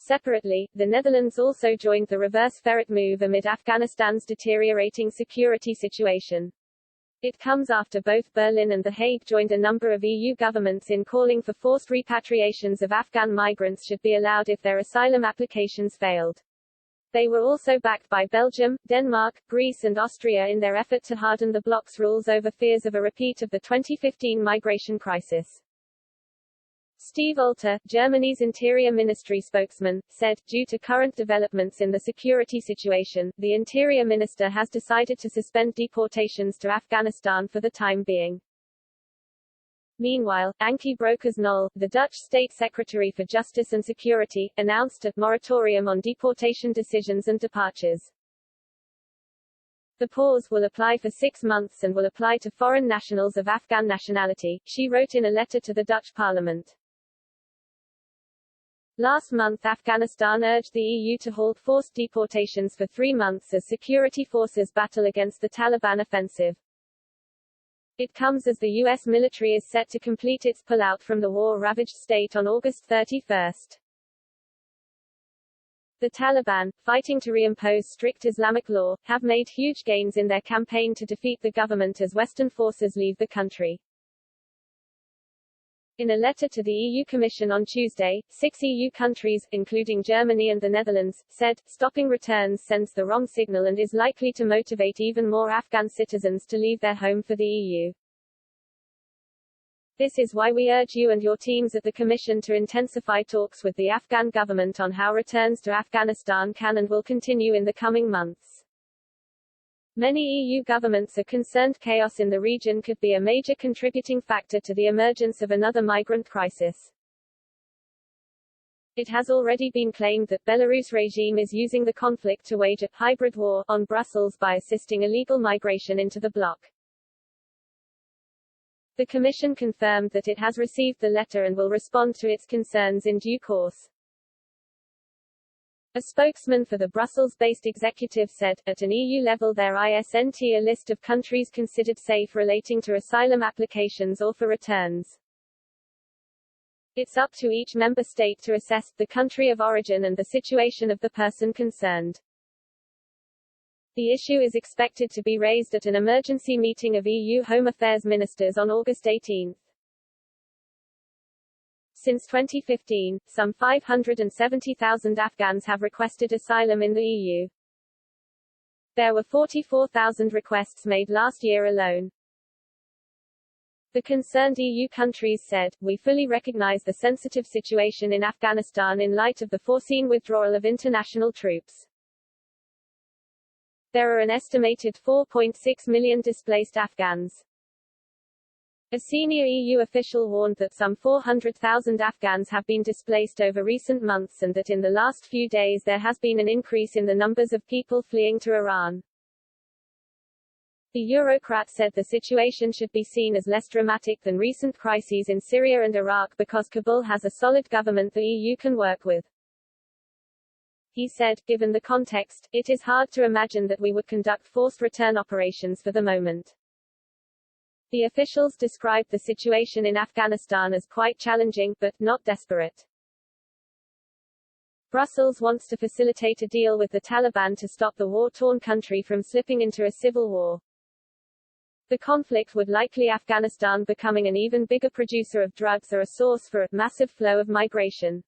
Separately, the Netherlands also joined the reverse ferret move amid Afghanistan's deteriorating security situation. It comes after both Berlin and The Hague joined a number of EU governments in calling for forced repatriations of Afghan migrants should be allowed if their asylum applications failed. They were also backed by Belgium, Denmark, Greece and Austria in their effort to harden the bloc's rules over fears of a repeat of the 2015 migration crisis. Steve Alter, Germany's Interior Ministry spokesman, said, due to current developments in the security situation, the Interior Minister has decided to suspend deportations to Afghanistan for the time being. Meanwhile, Ankie Brokers-Knol, the Dutch State Secretary for Justice and Security, announced a moratorium on deportation decisions and departures. The pause will apply for 6 months and will apply to foreign nationals of Afghan nationality, she wrote in a letter to the Dutch Parliament. Last month Afghanistan urged the EU to halt forced deportations for 3 months as security forces battle against the Taliban offensive. It comes as the U.S. military is set to complete its pullout from the war-ravaged state on August 31. The Taliban, fighting to reimpose strict Islamic law, have made huge gains in their campaign to defeat the government as Western forces leave the country. In a letter to the EU Commission on Tuesday, 6 EU countries, including Germany and the Netherlands, said, stopping returns sends the wrong signal and is likely to motivate even more Afghan citizens to leave their home for the EU. This is why we urge you and your teams at the Commission to intensify talks with the Afghan government on how returns to Afghanistan can and will continue in the coming months. Many EU governments are concerned chaos in the region could be a major contributing factor to the emergence of another migrant crisis. It has already been claimed that Belarus regime is using the conflict to wage a hybrid war on Brussels by assisting illegal migration into the bloc. The Commission confirmed that it has received the letter and will respond to its concerns in due course. A spokesman for the Brussels-based executive said, at an EU level there isn't a list of countries considered safe relating to asylum applications or for returns. It's up to each member state to assess the country of origin and the situation of the person concerned. The issue is expected to be raised at an emergency meeting of EU Home Affairs Ministers on August 18. Since 2015, some 570,000 Afghans have requested asylum in the EU. There were 44,000 requests made last year alone. The concerned EU countries said, we fully recognize the sensitive situation in Afghanistan in light of the foreseen withdrawal of international troops. There are an estimated 4.6 million displaced Afghans. A senior EU official warned that some 400,000 Afghans have been displaced over recent months and that in the last few days there has been an increase in the numbers of people fleeing to Iran. The Eurocrat said the situation should be seen as less dramatic than recent crises in Syria and Iraq because Kabul has a solid government the EU can work with. He said, given the context, it is hard to imagine that we would conduct forced return operations for the moment. The officials described the situation in Afghanistan as quite challenging, but not desperate. Brussels wants to facilitate a deal with the Taliban to stop the war-torn country from slipping into a civil war. The conflict would likely Afghanistan becoming an even bigger producer of drugs or a source for a massive flow of migration.